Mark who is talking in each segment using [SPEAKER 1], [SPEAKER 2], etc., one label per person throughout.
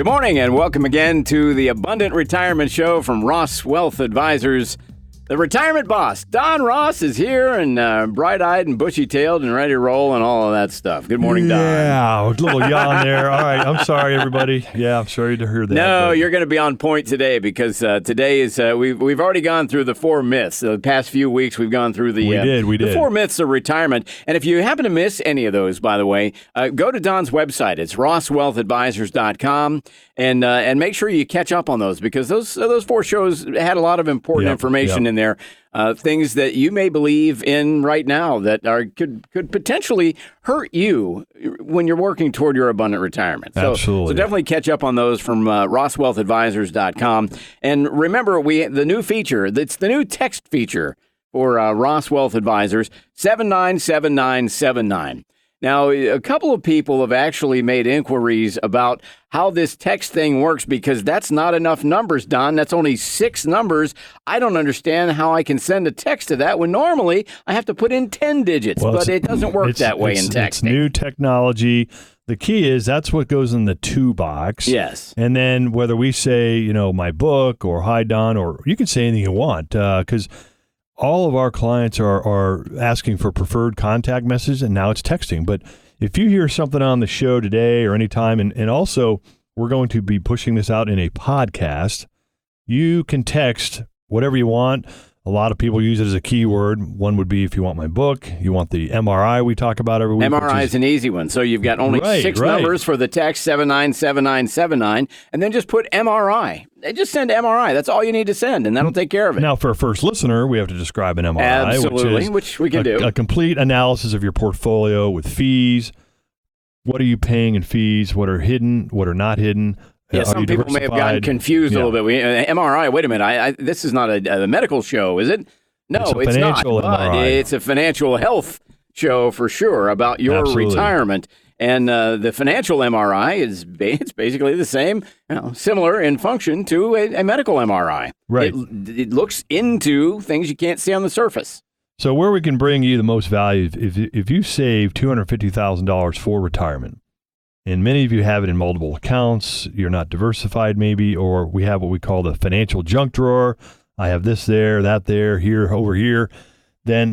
[SPEAKER 1] morning and welcome again to the Abundant Retirement Show from Ross Wealth Advisors. The retirement boss, Don Ross, is here and bright-eyed and bushy-tailed and ready to roll and all of that stuff. Good morning, Don.
[SPEAKER 2] Yeah, a little yawn there. All right, I'm sorry, everybody. Yeah, I'm sorry to hear that.
[SPEAKER 1] No, you're going to be on point today because today is we've already gone through the 4 myths. The past few weeks we've gone through the 4 myths of retirement. And if you happen to miss any of those, by the way, go to Don's website. It's rosswealthadvisors.com and make sure you catch up on those because those 4 shows had a lot of important information in there. Things that you may believe in right now that could potentially hurt you when you're working toward your abundant retirement.
[SPEAKER 2] Absolutely.
[SPEAKER 1] So definitely catch up on those from rosswealthadvisors.com. And remember, the new feature, it's the new text feature for Ross Wealth Advisors, 797979. Now, a couple of people have actually made inquiries about how this text thing works because that's not enough numbers, Don. That's only 6 numbers. I don't understand how I can send a text to that when normally I have to put in 10 digits, but it doesn't work that way in texting.
[SPEAKER 2] It's new technology. The key is that's what goes in the to box.
[SPEAKER 1] Yes.
[SPEAKER 2] And then whether we say, my book or hi, Don, or you can say anything you want because all of our clients are asking for preferred contact messages, and now it's texting. But if you hear something on the show today or anytime, and also we're going to be pushing this out in a podcast, you can text whatever you want. A lot of people use it as a keyword. One would be if you want my book, you want the MRI we talk about every week.
[SPEAKER 1] MRI is an easy one. So you've got only 6 numbers for the text, 797979, and then just put MRI. Just send MRI. That's all you need to send, and that'll take care of it.
[SPEAKER 2] Now, for a first listener, we have to describe an MRI.
[SPEAKER 1] Absolutely, which we can do.
[SPEAKER 2] A complete analysis of your portfolio with fees. What are you paying in fees? What are hidden? What are not hidden?
[SPEAKER 1] Yeah, some people may have gotten confused a little bit. MRI, wait a minute. This is not a medical show, is it? No, it's not. But it's a financial health show for sure about your retirement. And the financial MRI it's basically the same, similar in function to a medical MRI.
[SPEAKER 2] Right.
[SPEAKER 1] It looks into things you can't see on the surface.
[SPEAKER 2] So where we can bring you the most value, if you save $250,000 for retirement, and many of you have it in multiple accounts, you're not diversified maybe, or we have what we call the financial junk drawer. I have this there, that there, here, over here. Then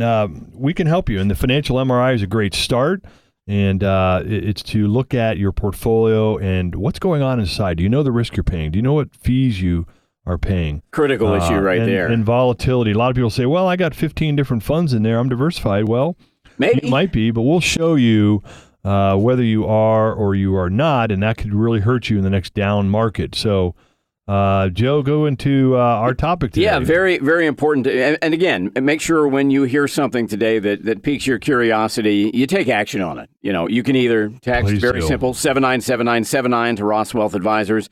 [SPEAKER 2] we can help you. And the financial MRI is a great start. And it's to look at your portfolio and what's going on inside. Do you know the risk you're paying? Do you know what fees you are paying?
[SPEAKER 1] Critical issue there.
[SPEAKER 2] And volatility. A lot of people say, well, I got 15 different funds in there. I'm diversified. Well,
[SPEAKER 1] maybe.
[SPEAKER 2] You might be, but we'll show you whether you are or you are not, and that could really hurt you in the next down market. So, Joe, go into our topic today.
[SPEAKER 1] Yeah, very, very important. And again, make sure when you hear something today that piques your curiosity, you take action on it. You can either text, simple, 797979 to Ross Wealth Advisors.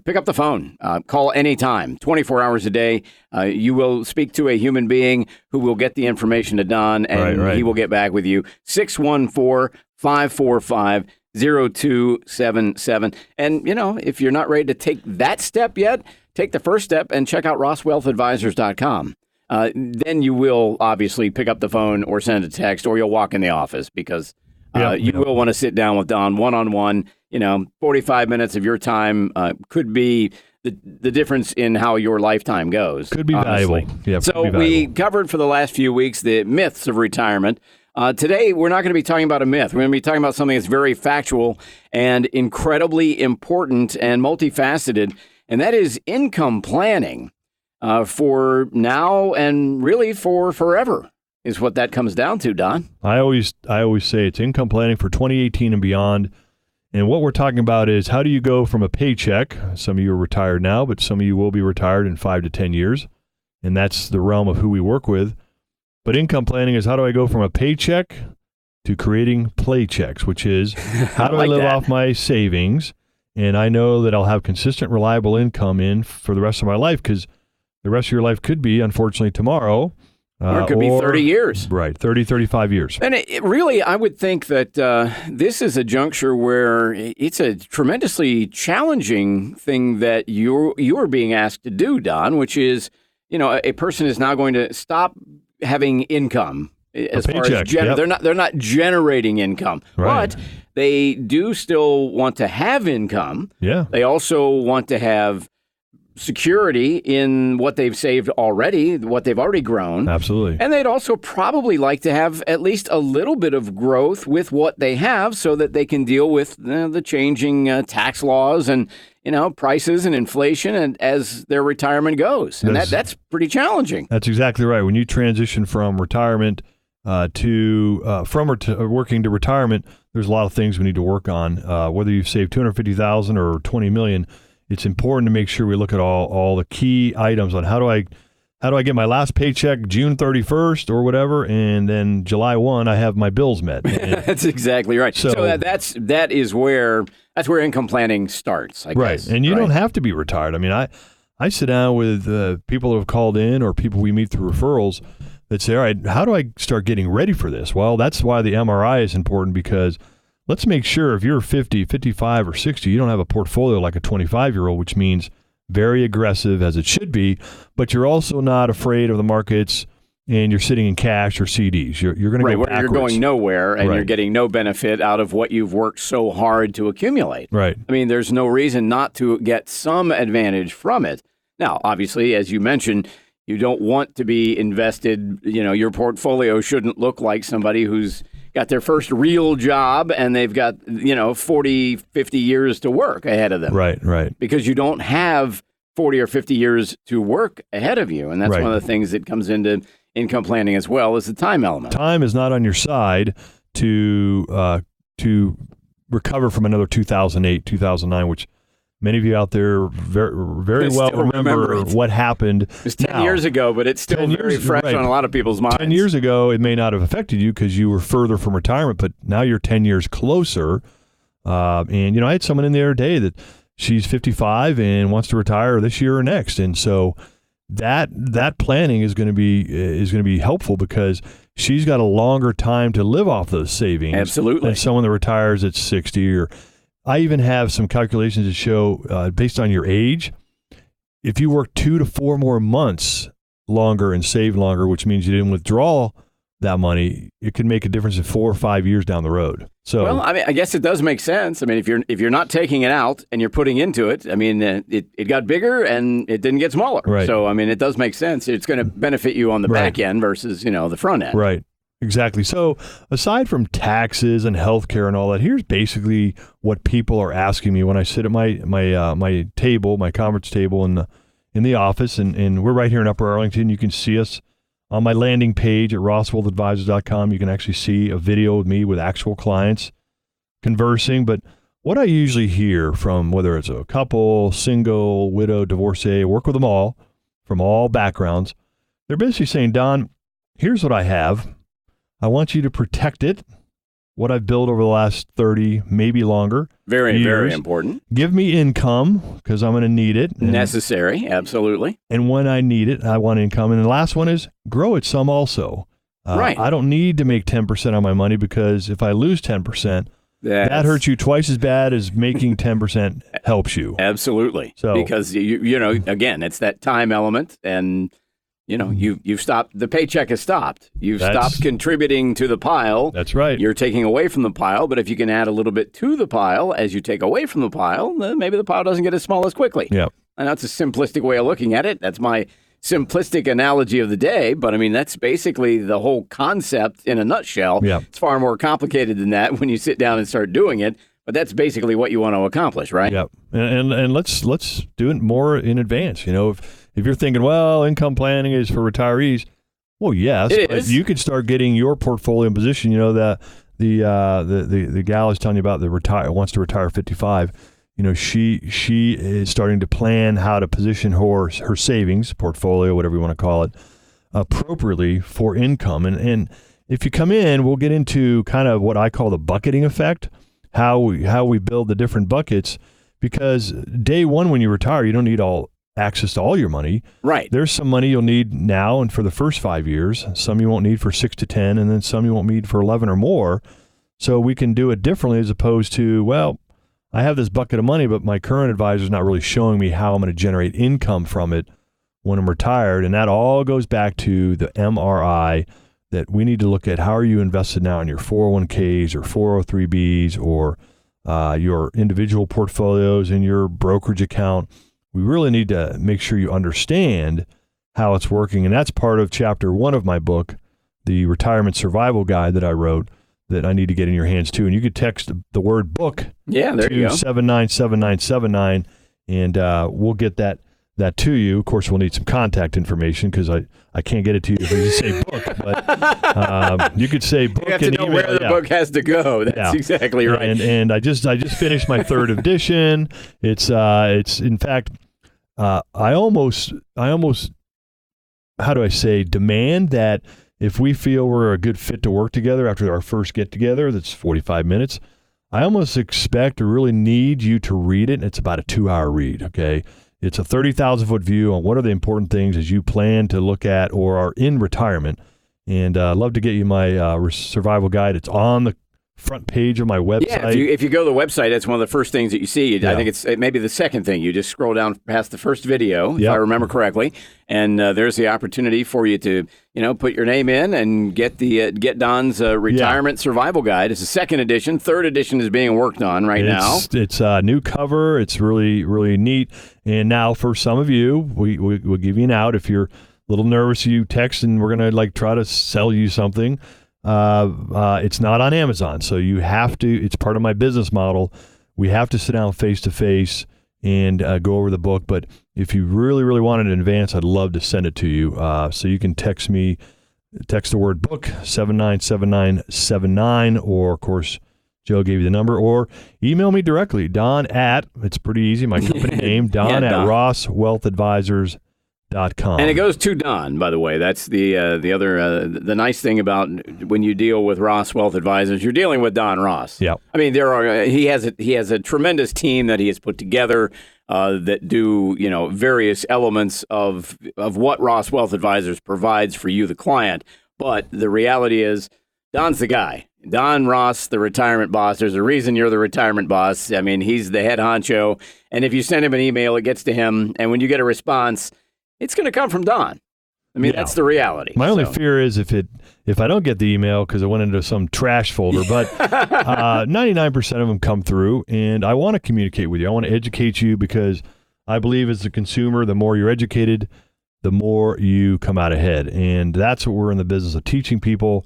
[SPEAKER 1] Pick up the phone. Call anytime, 24 hours a day. You will speak to a human being who will get the information to Don, and he will get back with you. 614-545-0277. And, if you're not ready to take that step yet, take the first step and check out rosswealthadvisors.com. Then you will obviously pick up the phone or send a text, or you'll walk in the office because you will want to sit down with Don one-on-one. 45 minutes of your time could be the difference in how your lifetime goes.
[SPEAKER 2] Could be valuable. Yeah,
[SPEAKER 1] so we covered for the last few weeks the myths of retirement. Today, we're not going to be talking about a myth. We're going to be talking about something that's very factual and incredibly important and multifaceted, and that is income planning for now and really for forever is what that comes down to, Don.
[SPEAKER 2] I always say it's income planning for 2018 and beyond. And what we're talking about is how do you go from a paycheck? Some of you are retired now, but some of you will be retired in 5 to 10 years. And that's the realm of who we work with. But income planning is how do I go from a paycheck to creating playchecks, which is how do I live off my savings? And I know that I'll have consistent, reliable income in for the rest of my life because the rest of your life could be, unfortunately, tomorrow.
[SPEAKER 1] Or it could be 30 years.
[SPEAKER 2] Right, 30, 35 years.
[SPEAKER 1] And it really, I would think that this is a juncture where it's a tremendously challenging thing that you're being asked to do, Don, which is, a person is now going to stop having income as far as they're not generating income, but they do still want to have income.
[SPEAKER 2] Yeah.
[SPEAKER 1] They also want to have security in what they've saved already, what they've already grown.
[SPEAKER 2] Absolutely.
[SPEAKER 1] And they'd also probably like to have at least a little bit of growth with what they have so that they can deal with the changing tax laws and, prices and inflation and as their retirement goes. And that's pretty challenging.
[SPEAKER 2] That's exactly right. When you transition from retirement working to retirement, there's a lot of things we need to work on. Whether you've saved $250,000 or $20 million, it's important to make sure we look at all the key items on how do I get my last paycheck June 31st or whatever, and then July 1 I have my bills met.
[SPEAKER 1] That's exactly right. So that's where income planning starts, I guess.
[SPEAKER 2] Right, and you don't have to be retired. I mean, I sit down with people who have called in or people we meet through referrals that say, all right, how do I start getting ready for this? Well, that's why the MRI is important, because let's make sure if you're 50, 55, or 60, you don't have a portfolio like a 25-year-old, which means very aggressive as it should be, but you're also not afraid of the markets and you're sitting in cash or CDs. You're going to go backwards.
[SPEAKER 1] You're going nowhere and you're getting no benefit out of what you've worked so hard to accumulate.
[SPEAKER 2] Right.
[SPEAKER 1] I mean, there's no reason not to get some advantage from it. Now, obviously, as you mentioned, you don't want to be invested. Your portfolio shouldn't look like somebody who's got their first real job and they've got, 40, 50 years to work ahead of them.
[SPEAKER 2] Right.
[SPEAKER 1] Because you don't have 40 or 50 years to work ahead of you. And that's one of the things that comes into income planning as well, is the time element.
[SPEAKER 2] Time is not on your side to recover from another 2008, 2009, which many of you out there very well remember what happened.
[SPEAKER 1] It was 10 years ago, but it's still very fresh on a lot of people's minds.
[SPEAKER 2] 10 years ago, it may not have affected you because you were further from retirement, but now you're 10 years closer. And, I had someone in the other day that she's 55 and wants to retire this year or next. And so that planning is going to be helpful because she's got a longer time to live off those savings.
[SPEAKER 1] Absolutely.
[SPEAKER 2] Than someone that retires at 60 or I even have some calculations that show, based on your age, if you work 2 to 4 more months longer and save longer, which means you didn't withdraw that money, it could make a difference in 4 or 5 years down the road. So,
[SPEAKER 1] well, I mean, I guess it does make sense. I mean, if you're not taking it out and you're putting into it, I mean, it got bigger and it didn't get smaller.
[SPEAKER 2] Right.
[SPEAKER 1] So, I mean, it does make sense. It's going to benefit you on the back end versus the front end.
[SPEAKER 2] Right. Exactly. So aside from taxes and healthcare and all that, here's basically what people are asking me when I sit at my table, my conference table in the office, and we're right here in Upper Arlington. You can see us on my landing page at rosswaldadvisors.com. You can actually see a video of me with actual clients conversing. But what I usually hear from, whether it's a couple, single, widow, divorcee, I work with them all from all backgrounds. They're basically saying, Don, here's what I have. I want you to protect it, what I've built over the last 30, maybe longer.
[SPEAKER 1] Very,
[SPEAKER 2] years.
[SPEAKER 1] very important.
[SPEAKER 2] Give me income because I'm going to need it.
[SPEAKER 1] Necessary, absolutely.
[SPEAKER 2] And when I need it, I want income. And the last one is grow it some also.
[SPEAKER 1] Right.
[SPEAKER 2] I don't need to make 10% on my money because if I lose 10%, that hurts you twice as bad as making 10% helps you.
[SPEAKER 1] Absolutely. So, because, again, it's that time element and... you've stopped, the paycheck has stopped. You've stopped contributing to the pile.
[SPEAKER 2] That's right.
[SPEAKER 1] You're taking away from the pile, but if you can add a little bit to the pile as you take away from the pile, then maybe the pile doesn't get as small as quickly.
[SPEAKER 2] Yeah.
[SPEAKER 1] And that's a simplistic way of looking at it. That's my simplistic analogy of the day, but I mean, that's basically the whole concept in a nutshell.
[SPEAKER 2] Yeah.
[SPEAKER 1] It's far more complicated than that when you sit down and start doing it, but that's basically what you want to accomplish, right?
[SPEAKER 2] Yeah. And let's do it more in advance. If you're thinking, well, income planning is for retirees, well, yes, but you could start getting your portfolio in position. The gal I was telling you about that wants to retire 55. She is starting to plan how to position her savings portfolio, whatever you want to call it, appropriately for income. And if you come in, we'll get into kind of what I call the bucketing effect, how we build the different buckets. Because day one when you retire, you don't need access to all your money.
[SPEAKER 1] Right.
[SPEAKER 2] There's some money you'll need now and for the first 5 years. Some you won't need for 6 to 10, and then some you won't need for 11 or more. So we can do it differently as opposed to, well, I have this bucket of money, but my current advisor is not really showing me how I'm going to generate income from it when I'm retired. And that all goes back to the MRI, that we need to look at how are you invested now in your 401ks or 403bs or your individual portfolios in your brokerage account. We really need to make sure you understand how it's working. And that's part of chapter 1 of my book, the Retirement Survival Guide that I wrote, that I need to get in your hands too. And you could text the word book to 797979, and we'll get that to you. Of course, we'll need some contact information because I can't get it to you if you just say book. But you could say book.
[SPEAKER 1] You have to know where the book has to go. That's exactly right.
[SPEAKER 2] And I just finished my 3rd edition. It's in fact, I almost how do I say, demand that if we feel we're a good fit to work together after our first get together, that's 45 minutes, I almost expect or really need you to read it. And it's about a 2-hour read. Okay. It's a 30,000-foot view on what are the important things as you plan to look at or are in retirement. And I'd love to get you my survival guide. It's on the front page of my website.
[SPEAKER 1] Yeah, if you go to the website, that's one of the first things that you see. I think it's maybe the second thing. You just scroll down past the first video, if I remember correctly, and there's the opportunity for you to, put your name in and get Don's retirement survival guide. It's the 2nd edition. 3rd edition is being worked on now.
[SPEAKER 2] It's a new cover. It's really, really neat. And now for some of you, we'll give you an out. If you're a little nervous, you text and we're going to try to sell you something. It's not on Amazon, so you have to. It's part of my business model. We have to sit down face to face and go over the book. But if you really, really want it in advance, I'd love to send it to you. So you can text the word book 797979, or of course Joe gave you the number, or email me directly, Don at. It's pretty easy. My company name, Don at RossWealthAdvisors.com.
[SPEAKER 1] And it goes to Don, by the way. That's the other the nice thing about when you deal with Ross Wealth Advisors, you're dealing with Don Ross.
[SPEAKER 2] Yeah.
[SPEAKER 1] I mean, he has a tremendous team that he has put together that do various elements of what Ross Wealth Advisors provides for you, the client. But the reality is, Don's the guy. Don Ross, the retirement boss. There's a reason you're the retirement boss. I mean, he's the head honcho. And if you send him an email, it gets to him. And when you get a response, it's going to come from Don. I mean, that's the reality.
[SPEAKER 2] My only fear is if I don't get the email because it went into some trash folder, but 99% of them come through, and I want to communicate with you. I want to educate you because I believe as a consumer, the more you're educated, the more you come out ahead. And that's what we're in the business of teaching people.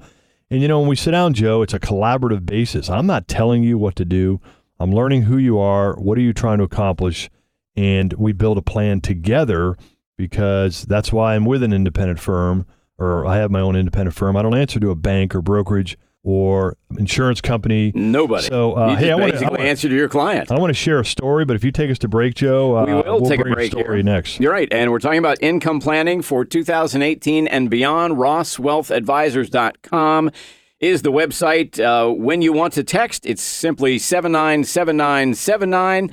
[SPEAKER 2] And, when we sit down, Joe, it's a collaborative basis. I'm not telling you what to do. I'm learning who you are. What are you trying to accomplish? And we build a plan together, because that's why I'm with an independent firm, or I have my own independent firm. I don't answer to a bank or brokerage or insurance company.
[SPEAKER 1] Nobody.
[SPEAKER 2] So,
[SPEAKER 1] I want to answer to your client.
[SPEAKER 2] I want to share a story, but if you take us to break, Joe,
[SPEAKER 1] we'll take a break
[SPEAKER 2] story
[SPEAKER 1] here.
[SPEAKER 2] Next.
[SPEAKER 1] You're right, and we're talking about income planning for 2018 and beyond. RossWealthAdvisors.com is the website. When you want to text, it's simply 797979.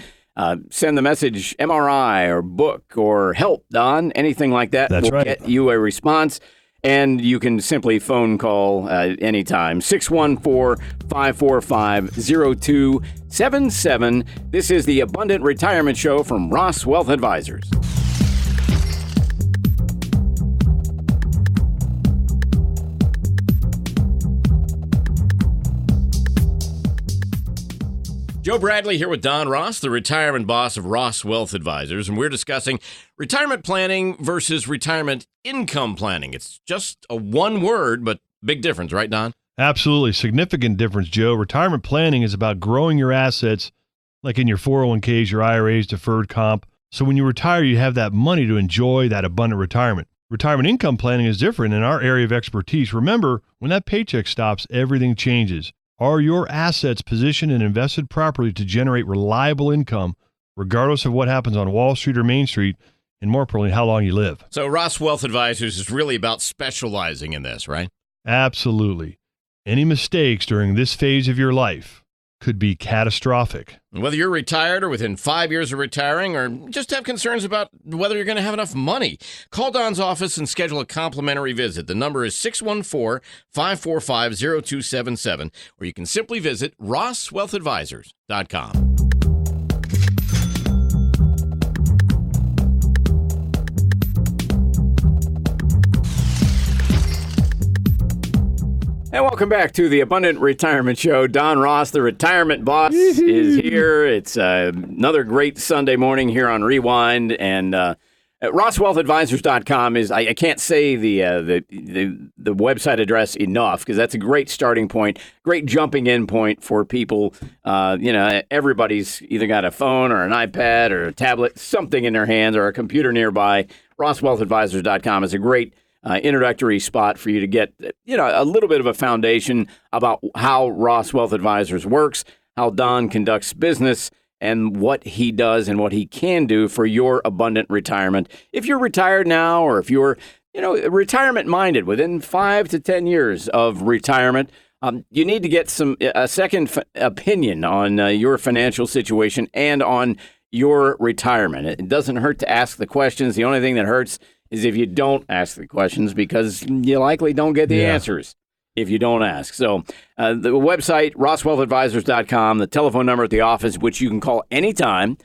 [SPEAKER 1] Send the message MRI or book or help, Don, anything like that.
[SPEAKER 2] That's
[SPEAKER 1] will get you a response. And you can simply phone call anytime, 614-545-0277. This is the Abundant Retirement Show from Ross Wealth Advisors. Joe Bradley here with Don Ross, the retirement boss of Ross Wealth Advisors, and we're discussing retirement planning versus retirement income planning. It's just a one word, but big difference, right, Don?
[SPEAKER 2] Absolutely. Significant difference, Joe. Retirement planning is about growing your assets, like in your 401ks, your IRAs, deferred comp. So when you retire, you have that money to enjoy that abundant retirement. Retirement income planning is different in our area of expertise. Remember, when that paycheck stops, everything changes. Are your assets positioned and invested properly to generate reliable income, regardless of what happens on Wall Street or Main Street, and more importantly, how long you live?
[SPEAKER 1] So Ross Wealth Advisors is really about specializing in this, right?
[SPEAKER 2] Absolutely. Any mistakes during this phase of your life could be catastrophic.
[SPEAKER 1] Whether you're retired or within 5 years of retiring, or just have concerns about whether you're going to have enough money, call Don's office and schedule a complimentary visit. The number is 614-545-0277, or you can simply visit RossWealthAdvisors.com. And welcome back to the Abundant Retirement Show. Don Ross, the retirement boss, is here. It's another great Sunday morning here on Rewind. And RossWealthAdvisors.com is, I can't say the website address enough, because that's a great starting point, great jumping in point for people. Everybody's either got a phone or an iPad or a tablet, something in their hands, or a computer nearby. RossWealthAdvisors.com is a great introductory spot for you to get, a little bit of a foundation about how Ross Wealth Advisors works, how Don conducts business, and what he does and what he can do for your abundant retirement. If you're retired now, or if you're, retirement minded within 5 to 10 years of retirement, you need to get a second opinion on your financial situation and on your retirement. It doesn't hurt to ask the questions. The only thing that hurts is if you don't ask the questions, because you likely don't get the answers if you don't ask. So the website, RossWealthAdvisors.com, the telephone number at the office, which you can call anytime,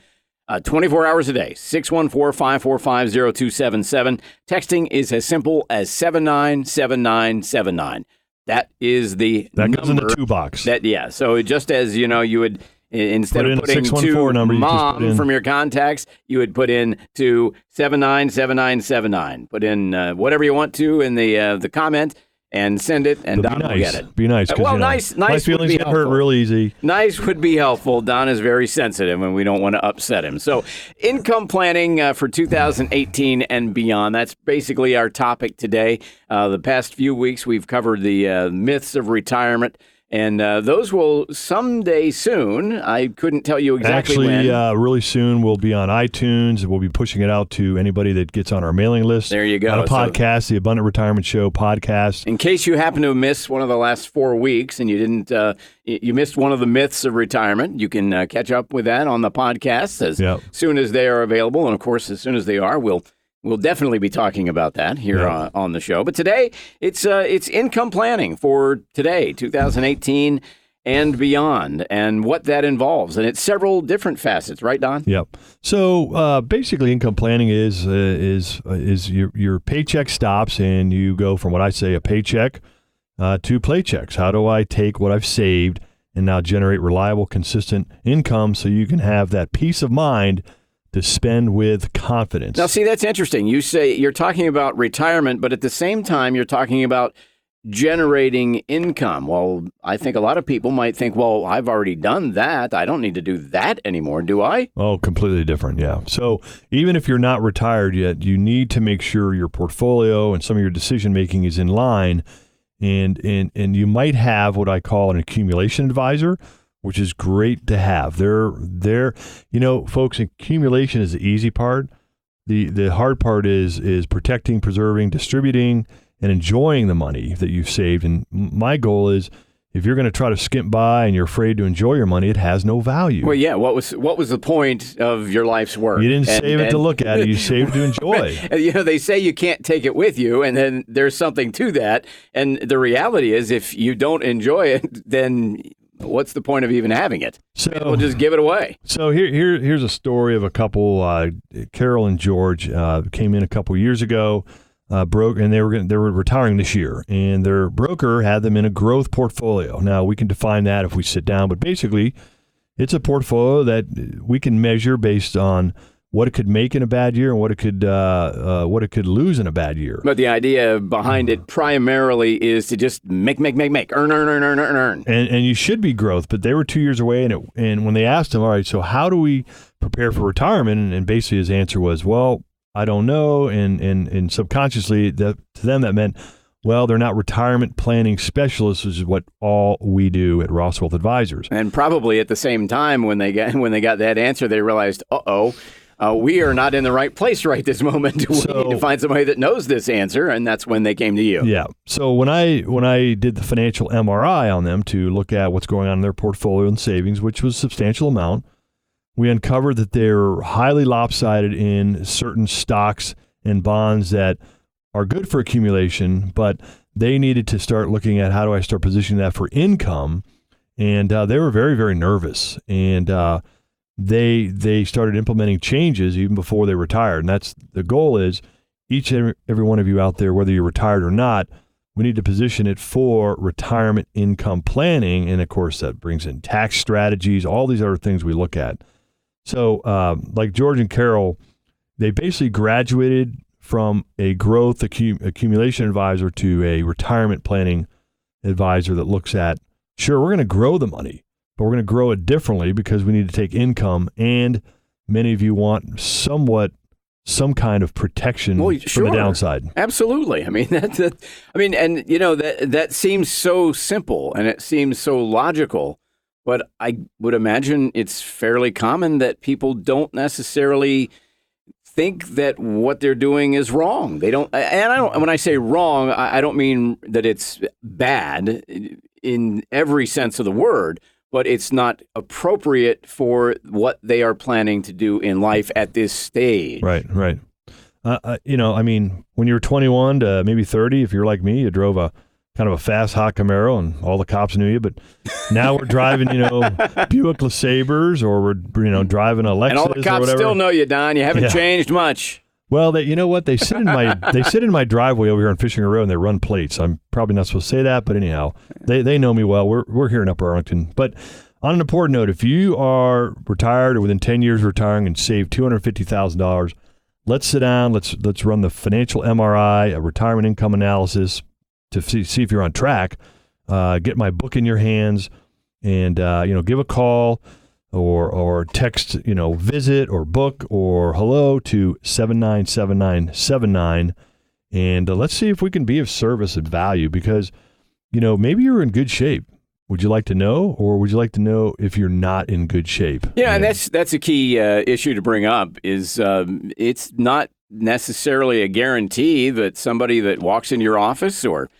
[SPEAKER 1] 24 hours a day, 614-545-0277. Texting is as simple as 797979. That is the
[SPEAKER 2] that
[SPEAKER 1] number.
[SPEAKER 2] Goes in the 2 box.
[SPEAKER 1] So just as, you would, instead of putting to number, mom from your contacts, you would put in to 797979. Put in whatever you want to in the comment and send it, and Don will get it.
[SPEAKER 2] Be nice.
[SPEAKER 1] Nice
[SPEAKER 2] my feelings get hurt real easy.
[SPEAKER 1] Nice would be helpful. Don is very sensitive, and we don't want to upset him. So income planning for 2018 and beyond. That's basically our topic today. The past few weeks, we've covered the myths of retirement. And those will someday soon. I couldn't tell you exactly when.
[SPEAKER 2] Actually, really soon we'll be on iTunes. We'll be pushing it out to anybody that gets on our mailing list.
[SPEAKER 1] There you go.
[SPEAKER 2] On a podcast, the Abundant Retirement Show podcast.
[SPEAKER 1] In case you happen to miss one of the last 4 weeks and you didn't, you missed one of the myths of retirement, you can catch up with that on the podcast as soon as they are available. And of course, as soon as they are, we'll definitely be talking about that here on the show. But today, it's income planning for today, 2018 and beyond, and what that involves. And it's several different facets, right, Don?
[SPEAKER 2] Yep. So basically, income planning is your paycheck stops, and you go from what I say a paycheck to playchecks. How do I take what I've saved and now generate reliable, consistent income so you can have that peace of mind to spend with confidence?
[SPEAKER 1] Now, see, that's interesting. You say you're talking about retirement, but at the same time, you're talking about generating income. Well, I think a lot of people might think, well, I've already done that. I don't need to do that anymore, do I?
[SPEAKER 2] Oh, completely different, yeah. So even if you're not retired yet, you need to make sure your portfolio and some of your decision-making is in line, and you might have what I call an accumulation advisor, which is great to have. They're folks, accumulation is the easy part. The hard part is protecting, preserving, distributing, and enjoying the money that you've saved. And my goal is, if you're going to try to skimp by and you're afraid to enjoy your money, it has no value.
[SPEAKER 1] Well, yeah. What was the point of your life's work?
[SPEAKER 2] You didn't save it to look at it. You saved to enjoy.
[SPEAKER 1] They say you can't take it with you, and then there's something to that. And the reality is, if you don't enjoy it, then what's the point of even having it? So we'll just give it away.
[SPEAKER 2] So here's a story of a couple. Carol and George came in a couple years ago, broke, and they were retiring this year, and their broker had them in a growth portfolio. Now we can define that if we sit down, but basically, it's a portfolio that we can measure based on what it could make in a bad year and what it could lose in a bad year.
[SPEAKER 1] But the idea behind it primarily is to just make, earn.
[SPEAKER 2] And you should be growth, but they were 2 years away, and when they asked him, all right, so how do we prepare for retirement? And basically his answer was, well, I don't know, and subconsciously to them that meant, well, they're not retirement planning specialists, which is what all we do at Ross Wealth Advisors.
[SPEAKER 1] And probably at the same time when they got that answer, they realized, we are not in the right place right this moment. We need to find somebody that knows this answer, and that's when they came to you.
[SPEAKER 2] Yeah. So when I did the financial MRI on them to look at what's going on in their portfolio and savings, which was a substantial amount, we uncovered that they're highly lopsided in certain stocks and bonds that are good for accumulation, but they needed to start looking at how do I start positioning that for income, and they were very, very nervous, and they started implementing changes even before they retired. And that's the goal is each and every one of you out there, whether you're retired or not, we need to position it for retirement income planning. And of course, that brings in tax strategies, all these other things we look at. So like George and Carol, they basically graduated from a growth accumulation advisor to a retirement planning advisor that looks at, sure, we're going to grow the money, but we're going to grow it differently because we need to take income. And many of you want some kind of protection from the downside.
[SPEAKER 1] Absolutely. I mean, and you know, that seems so simple and it seems so logical, but I would imagine it's fairly common that people don't necessarily think that what they're doing is wrong. They don't, and I don't, when I say wrong, I don't mean that it's bad in every sense of the word, but it's not appropriate for what they are planning to do in life at this stage.
[SPEAKER 2] Right. You know, I mean, when you were 21 to maybe 30, if you're like me, you drove a kind of a fast, hot Camaro and all the cops knew you. But now we're driving, you know, Buick LeSabres, or we're, you know, driving a Lexus.
[SPEAKER 1] And all the cops still know you, Don. You haven't changed much.
[SPEAKER 2] Well, you know what? They sit in my driveway over here on Fishing Road and they run plates. I'm probably not supposed to say that, but anyhow, they know me well. We're here in Upper Arlington. But on an important note, if you are retired or within 10 years of retiring and save $250,000, let's sit down. Let's run the financial MRI, a retirement income analysis to see if you're on track. Get my book in your hands, and you know, give a call or text, you know, visit or book or hello to 797979, and let's see if we can be of service and value, because, you know, maybe you're in good shape. Would you like to know, or would you like to know if you're not in good shape?
[SPEAKER 1] Yeah, and that's a key issue to bring up is it's not necessarily a guarantee that somebody that walks in your office or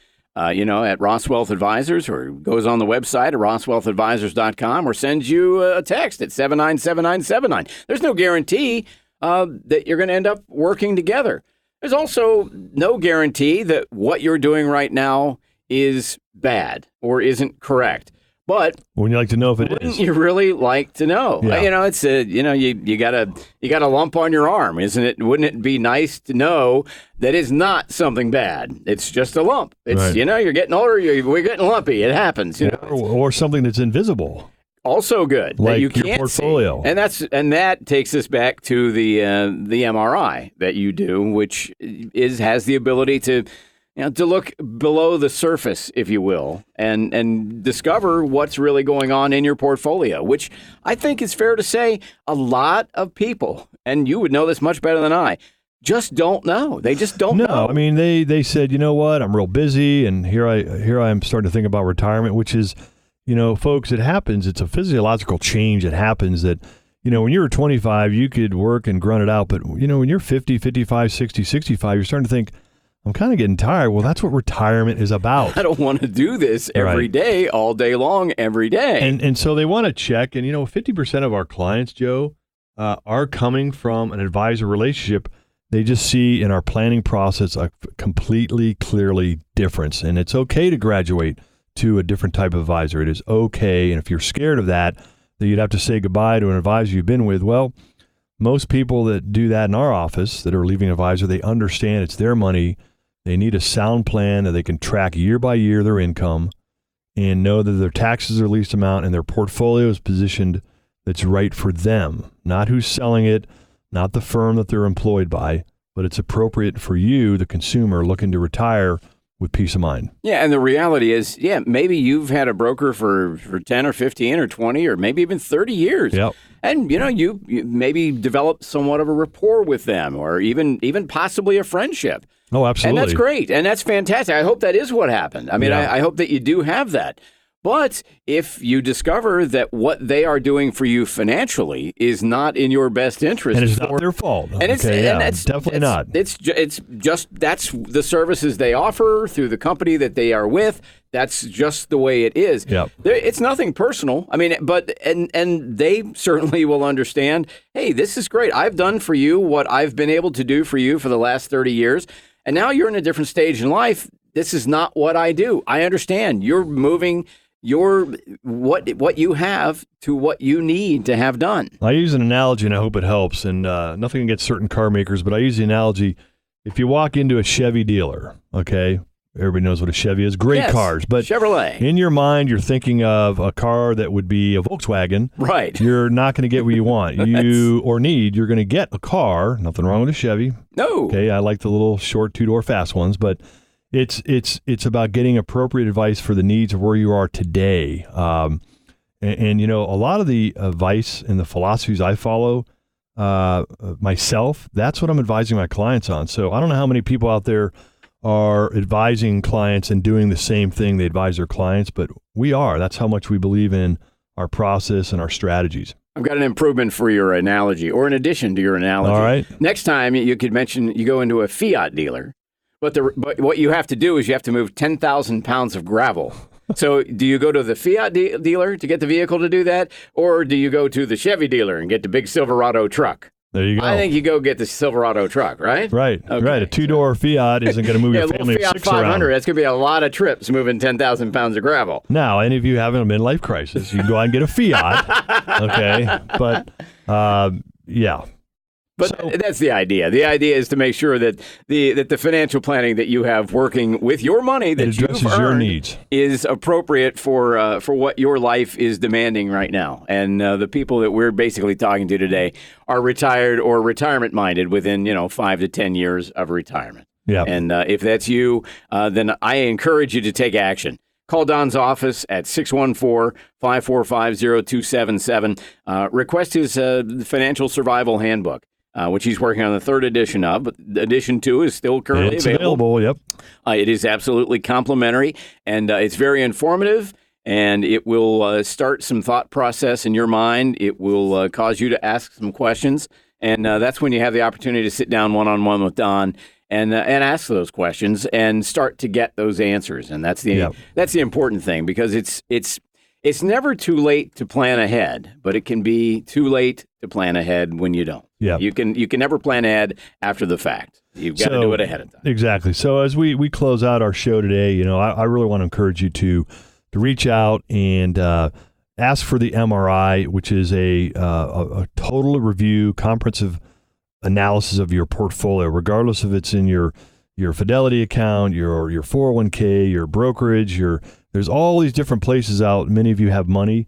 [SPEAKER 1] you know, at Ross Wealth Advisors, or goes on the website at rosswealthadvisors.com, or sends you a text at 797979. There's no guarantee that you're going to end up working together. There's also no guarantee that what you're doing right now is bad or isn't correct. But
[SPEAKER 2] wouldn't you like to know if it is?
[SPEAKER 1] Wouldn't you really like to know?
[SPEAKER 2] Yeah.
[SPEAKER 1] You know, it's you know, you got a lump on your arm, isn't it? Wouldn't it be nice to know that it's not something bad? It's just a lump. It's right. You know, you're getting older, we're getting lumpy. It happens. You know,
[SPEAKER 2] or something that's invisible.
[SPEAKER 1] Also good,
[SPEAKER 2] like
[SPEAKER 1] that you can't
[SPEAKER 2] your portfolio.
[SPEAKER 1] See. And that takes us back to the MRI that you do, which has the ability to, you know, to look below the surface, if you will, and discover what's really going on in your portfolio, which I think is fair to say a lot of people, and you would know this much better than I, just don't know. They just don't know.
[SPEAKER 2] No, I mean, they said, you know what, I'm real busy, and here I am starting to think about retirement, which is, you know, folks, it happens. It's a physiological change. It happens that, you know, when you were 25, you could work and grunt it out, but, you know, when you're 50, 55, 60, 65, you're starting to think, I'm kind of getting tired. Well, that's what retirement is about.
[SPEAKER 1] I don't want to do this every day, all day long, every day.
[SPEAKER 2] And so they want to check. And, you know, 50% of our clients, Joe, are coming from an advisor relationship. They just see in our planning process a completely, clearly difference. And it's okay to graduate to a different type of advisor. It is okay. And if you're scared of that you'd have to say goodbye to an advisor you've been with, well, most people that do that in our office that are leaving an advisor, they understand it's their money. They need a sound plan that they can track year by year their income and know that their taxes are least amount and their portfolio is positioned that's right for them, not who's selling it, not the firm that they're employed by, but it's appropriate for you, the consumer, looking to retire with peace of mind.
[SPEAKER 1] Yeah, and the reality is, maybe you've had a broker for 10 or 15 or 20 or maybe even 30 years.
[SPEAKER 2] Yep.
[SPEAKER 1] And, you know, you maybe developed somewhat of a rapport with them or even possibly a friendship.
[SPEAKER 2] Oh, absolutely.
[SPEAKER 1] And that's great. And that's fantastic. I hope that is what happened. I mean, I hope that you do have that. But if you discover that what they are doing for you financially is not in your best interest,
[SPEAKER 2] and it's not their fault, and it's definitely not.
[SPEAKER 1] It's just that's the services they offer through the company that they are with. That's just the way it is.
[SPEAKER 2] Yep.
[SPEAKER 1] It's nothing personal. I mean, but and they certainly will understand. Hey, this is great. I've done for you what I've been able to do for you for the last 30 years, and now you're in a different stage in life. This is not what I do. I understand. You're moving what you have to what you need to have done.
[SPEAKER 2] I use an analogy, and I hope it helps, and nothing against certain car makers, but I use the analogy, if you walk into a Chevy dealer, okay, Everybody knows what a Chevy is. Great cars. But
[SPEAKER 1] Chevrolet.
[SPEAKER 2] In your mind, you're thinking of a car that would be a Volkswagen.
[SPEAKER 1] Right.
[SPEAKER 2] You're not going to get what you want. You're going to get a car. Nothing wrong with a Chevy.
[SPEAKER 1] No.
[SPEAKER 2] Okay, I like the little short 2-door fast ones, but it's about getting appropriate advice for the needs of where you are today. And a lot of the advice and the philosophies I follow myself, that's what I'm advising my clients on. So I don't know how many people out there are advising clients and doing the same thing they advise their clients, but we are. That's how much we believe in our process and our strategies.
[SPEAKER 1] I've got an improvement for your analogy, or in addition to your analogy.
[SPEAKER 2] All right.
[SPEAKER 1] Next time you could mention you go into a Fiat dealer, but what you have to do is you have to move 10,000 pounds of gravel. So do you go to the Fiat dealer to get the vehicle to do that, or do you go to the Chevy dealer and get the big Silverado truck?
[SPEAKER 2] There you go.
[SPEAKER 1] I think you go get the Silverado truck, right?
[SPEAKER 2] Right.
[SPEAKER 1] Okay.
[SPEAKER 2] Right. A 2-door Fiat isn't going to move your family of
[SPEAKER 1] Fiat
[SPEAKER 2] 6
[SPEAKER 1] 500,
[SPEAKER 2] around.
[SPEAKER 1] that's going to be a lot of trips moving 10,000 pounds of gravel.
[SPEAKER 2] Now, any of you having a midlife crisis, you can go out and get a Fiat. Okay. But, yeah.
[SPEAKER 1] But that's the idea. The idea is to make sure that the financial planning that you have working with your money that
[SPEAKER 2] addresses
[SPEAKER 1] you've earned
[SPEAKER 2] your needs
[SPEAKER 1] is appropriate for what your life is demanding right now. And the people that we're basically talking to today are retired or retirement minded within 5 to 10 years of retirement.
[SPEAKER 2] Yeah.
[SPEAKER 1] And if that's you, then I encourage you to take action. Call Don's office at 614-545-0277. Request his Financial Survival Handbook, which he's working on the 3rd edition of. But edition 2 is still currently available.
[SPEAKER 2] Yep.
[SPEAKER 1] It is absolutely complimentary, and it's very informative, and it will start some thought process in your mind. It will cause you to ask some questions, and that's when you have the opportunity to sit down one-on-one with Don and ask those questions and start to get those answers. And that's the important thing, because it's never too late to plan ahead, but it can be too late to plan ahead when you don't.
[SPEAKER 2] Yeah.
[SPEAKER 1] You can never plan ahead after the fact. You've got to do it ahead of time.
[SPEAKER 2] Exactly. So as we close out our show today, I really want to encourage you to reach out and ask for the MRI, which is a total review, comprehensive analysis of your portfolio, regardless if it's in your Fidelity account, your 401k, your brokerage, there's all these different places out. Many of you have money.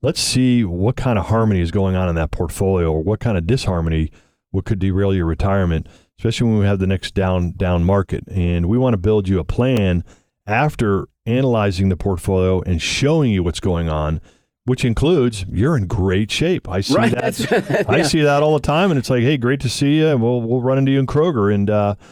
[SPEAKER 2] Let's see what kind of harmony is going on in that portfolio, or what kind of disharmony what could derail your retirement, especially when we have the next down market. And we want to build you a plan after analyzing the portfolio and showing you what's going on, which includes you're in great shape. I see that. I see that all the time, and it's like, hey, great to see you. We'll run into you in Kroger, and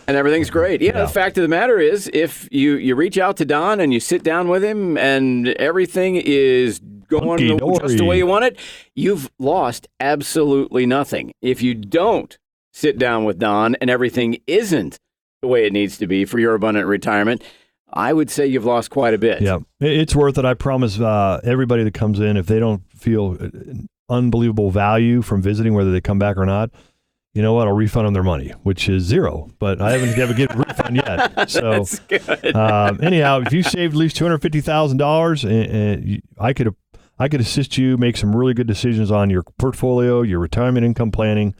[SPEAKER 1] everything's great. Yeah, the fact of the matter is, if you reach out to Don and you sit down with him, and everything is going just the way you want it, you've lost absolutely nothing. If you don't sit down with Don and everything isn't the way it needs to be for your abundant retirement, I would say you've lost quite a bit.
[SPEAKER 2] Yeah, it's worth it. I promise everybody that comes in, if they don't feel unbelievable value from visiting, whether they come back or not, you know what? I'll refund them their money, which is $0. But I haven't a good refund yet. So
[SPEAKER 1] that's good.
[SPEAKER 2] Anyhow, if you saved at least $250,000, I could assist you make some really good decisions on your portfolio, your retirement income planning,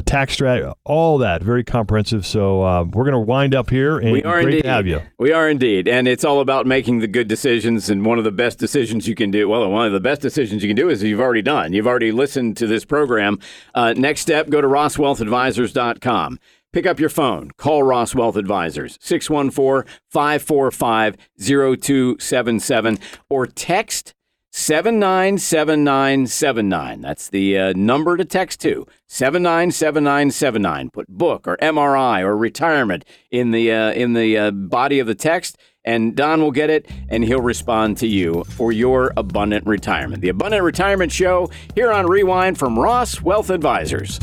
[SPEAKER 2] tax strat, all that. Very comprehensive. So we're going to wind up here, and great to have you.
[SPEAKER 1] We are indeed. And it's all about making the good decisions. And one of the best decisions you can do, one of the best decisions you can do is you've already done. You've already listened to this program. Next step, go to rosswealthadvisors.com. Pick up your phone. Call Ross Wealth Advisors, 614-545-0277, or text 797979. That's the number to text to, 797979. Put book or MRI or retirement in the body of the text, and Don will get it, and he'll respond to you for your abundant retirement. The Abundant Retirement Show here on Rewind from Ross Wealth Advisors.